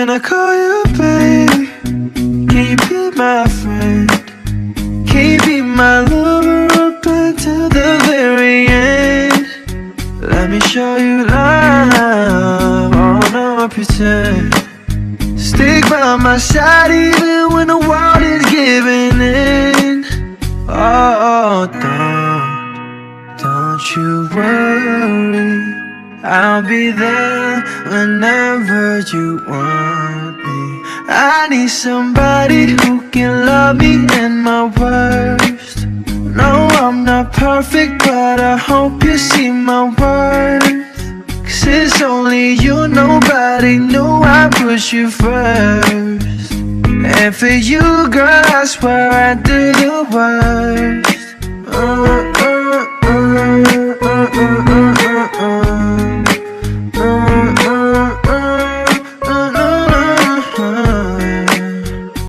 Can I call you babe? Can you be my friend? Can you be my lover up until the very end? Let me show you love, oh no pretend. Stick by my side even when the world is giving in. Oh, don't you worry, I'll be there whenever you want me. I need somebody who can love me in my worst. No, I'm not perfect, but I hope you see my worth. 'Cause it's only you, nobody knew I put you first. And for you, girl, I swear I do the work.